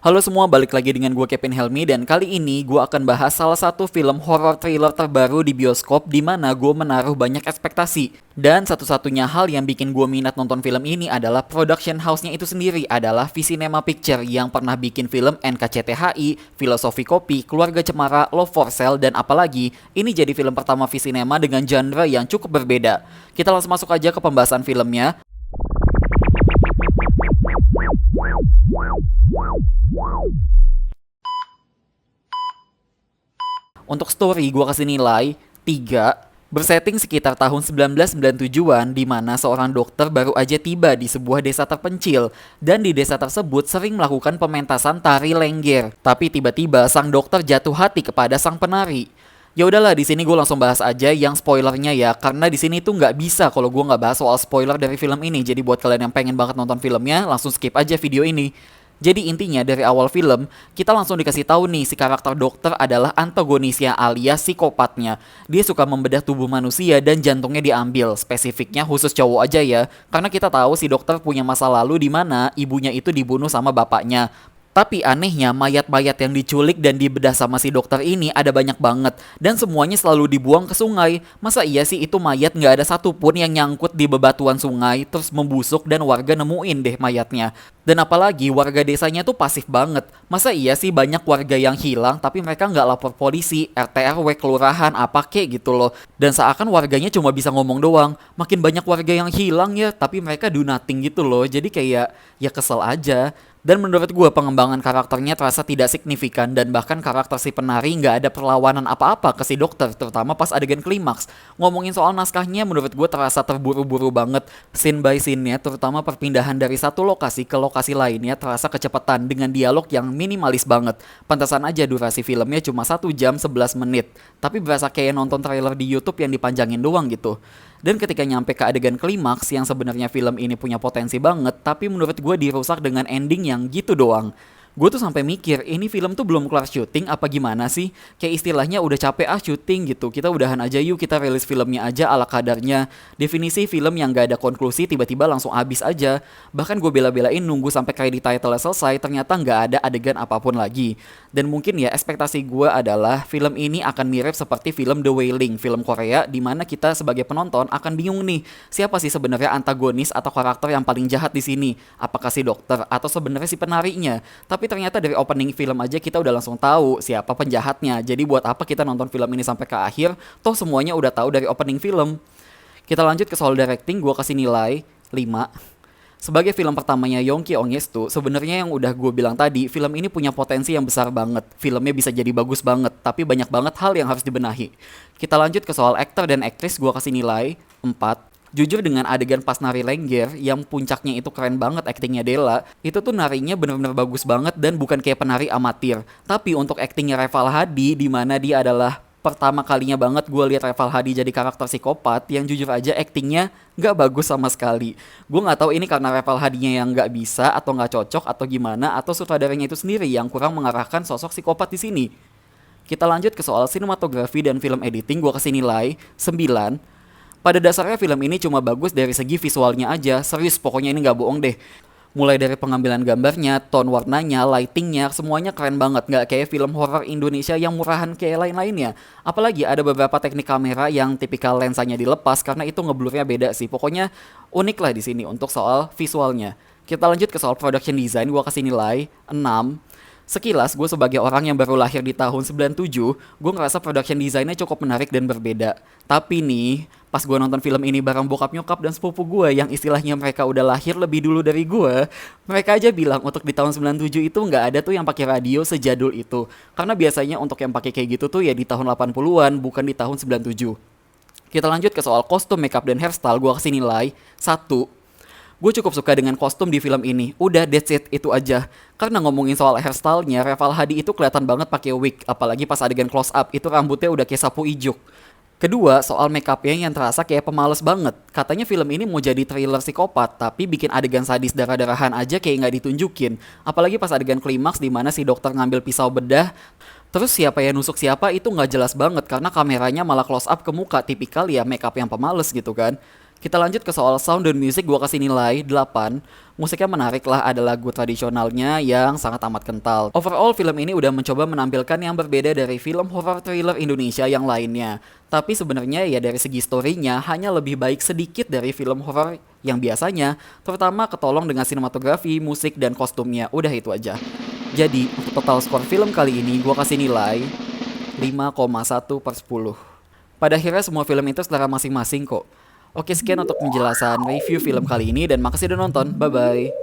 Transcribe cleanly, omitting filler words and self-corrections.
Halo semua, balik lagi dengan gue Kevin Helmi dan kali ini gue akan bahas salah satu film horror thriller terbaru di bioskop di mana gue menaruh banyak ekspektasi. Dan satu-satunya hal yang bikin gue minat nonton film ini adalah production house-nya itu sendiri adalah V-Cinema Picture yang pernah bikin film NKCTHI, Filosofi Kopi, Keluarga Cemara, Love for Sale, dan apalagi ini jadi film pertama V-Cinema dengan genre yang cukup berbeda. Kita langsung masuk aja ke pembahasan filmnya. Untuk story gue kasih nilai 3. Bersetting sekitar tahun 1997-an di mana seorang dokter baru aja tiba di sebuah desa terpencil dan di desa tersebut sering melakukan pementasan tari lengger. Tapi tiba-tiba sang dokter jatuh hati kepada sang penari. Ya udahlah, di sini gue langsung bahas aja yang spoilernya ya, karena di sini tuh nggak bisa kalau gue nggak bahas soal spoiler dari film ini. Jadi buat kalian yang pengen banget nonton filmnya, langsung skip aja video ini. Jadi intinya dari awal film, kita langsung dikasih tahu nih si karakter dokter adalah antagonisnya alias psikopatnya. Dia suka membedah tubuh manusia dan jantungnya diambil. Spesifiknya khusus cowok aja ya, karena kita tahu si dokter punya masa lalu di mana ibunya itu dibunuh sama bapaknya. Tapi anehnya mayat-mayat yang diculik dan dibedah sama si dokter ini ada banyak banget. Dan semuanya selalu dibuang ke sungai. Masa iya sih itu mayat nggak ada satupun yang nyangkut di bebatuan sungai terus membusuk dan warga nemuin deh mayatnya. Dan apalagi warga desanya tuh pasif banget. Masa iya sih banyak warga yang hilang tapi mereka nggak lapor polisi, RT RW, kelurahan, apa kek gitu loh. Dan seakan warganya cuma bisa ngomong doang. Makin banyak warga yang hilang ya tapi mereka do nothing gitu loh. Jadi kayak ya kesel aja. Dan menurut gue pengembangan karakternya terasa tidak signifikan dan bahkan karakter si penari nggak ada perlawanan apa-apa ke si dokter, terutama pas adegan klimaks. Ngomongin soal naskahnya menurut gue terasa terburu-buru banget. Scene by scene-nya, terutama perpindahan dari satu lokasi ke lokasi lainnya terasa kecepatan dengan dialog yang minimalis banget. Pantasan aja durasi filmnya cuma 1 jam 11 menit, tapi berasa kayak nonton trailer di YouTube yang dipanjangin doang gitu. Dan ketika nyampe ke adegan klimaks yang sebenarnya film ini punya potensi banget, tapi menurut gue dirusak dengan ending yang gitu doang. Gue tuh sampai mikir, ini film tuh belum kelar syuting apa gimana sih? Kayak istilahnya udah capek syuting gitu. Kita udahan aja yuk, kita rilis filmnya aja ala kadarnya. Definisi film yang gak ada konklusi tiba-tiba langsung habis aja. Bahkan gue bela-belain nunggu sampai credit title selesai, ternyata gak ada adegan apapun lagi. Dan mungkin ya ekspektasi gue adalah film ini akan mirip seperti film The Wailing, film Korea, dimana kita sebagai penonton akan bingung nih, siapa sih sebenarnya antagonis atau karakter yang paling jahat di sini? Apakah si dokter atau sebenarnya si penarinya? Tapi ternyata dari opening film aja kita udah langsung tahu siapa penjahatnya. Jadi buat apa kita nonton film ini sampai ke akhir? Toh semuanya udah tahu dari opening film. Kita lanjut ke soal directing, gue kasih nilai 5. Sebagai film pertamanya Yong Ki-ong-yestu, sebenarnya yang udah gue bilang tadi, film ini punya potensi yang besar banget. Filmnya bisa jadi bagus banget, tapi banyak banget hal yang harus dibenahi. Kita lanjut ke soal aktor dan aktris, gue kasih nilai 4. Jujur dengan adegan pas nari lengger yang puncaknya itu keren banget aktingnya Della, itu tuh narinya bener-bener bagus banget dan bukan kayak penari amatir. Tapi untuk aktingnya Reval Hadi di mana dia adalah pertama kalinya banget gue lihat Reval Hadi jadi karakter psikopat yang jujur aja aktingnya nggak bagus sama sekali. Gue nggak tahu ini karena Reval Hadinya yang nggak bisa atau nggak cocok atau gimana atau sutradaranya itu sendiri yang kurang mengarahkan sosok psikopat di sini. Kita lanjut ke soal sinematografi dan film editing, gue kasih nilai 9. Pada dasarnya film ini cuma bagus dari segi visualnya aja, serius pokoknya ini gak bohong deh. Mulai dari pengambilan gambarnya, tone warnanya, lightingnya, semuanya keren banget. Gak kayak film horor Indonesia yang murahan kayak lain-lainnya. Apalagi ada beberapa teknik kamera yang tipikal lensanya dilepas karena itu ngeblurnya beda sih. Pokoknya unik lah di sini untuk soal visualnya. Kita lanjut ke soal production design, gue kasih nilai 6. Sekilas, gue sebagai orang yang baru lahir di tahun 97, gue ngerasa production desainnya cukup menarik dan berbeda. Tapi nih, pas gue nonton film ini bareng bokap nyokap dan sepupu gue yang istilahnya mereka udah lahir lebih dulu dari gue, mereka aja bilang untuk di tahun 97 itu nggak ada tuh yang pakai radio sejadul itu. Karena biasanya untuk yang pakai kayak gitu tuh ya di tahun 80-an, bukan di tahun 97. Kita lanjut ke soal kostum, makeup, dan hairstyle, gue kasih nilai 1. Gue cukup suka dengan kostum di film ini. Udah that's it, itu aja. Karena ngomongin soal hairstyle-nya, Reval Hadi itu kelihatan banget pakai wig, apalagi pas adegan close up itu rambutnya udah kayak sapu ijuk. Kedua, soal make-upnya yang terasa kayak pemales banget. Katanya film ini mau jadi thriller psikopat, tapi bikin adegan sadis darah-darahan aja kayak nggak ditunjukin. Apalagi pas adegan klimaks di mana si dokter ngambil pisau bedah, terus siapa yang nusuk siapa itu nggak jelas banget karena kameranya malah close up ke muka, tipikal ya make-up yang pemales gitu kan. Kita lanjut ke soal sound dan music, gua kasih nilai 8. Musiknya menarik lah, ada lagu tradisionalnya yang sangat amat kental. Overall film ini udah mencoba menampilkan yang berbeda dari film horror thriller Indonesia yang lainnya. Tapi sebenarnya ya dari segi storynya hanya lebih baik sedikit dari film horror yang biasanya, terutama ketolong dengan sinematografi, musik, dan kostumnya. Udah itu aja. Jadi, untuk total skor film kali ini gua kasih nilai 5,1/10. Pada akhirnya semua film itu selera masing-masing kok. Oke, sekian untuk penjelasan review film kali ini dan makasih udah nonton. Bye-bye.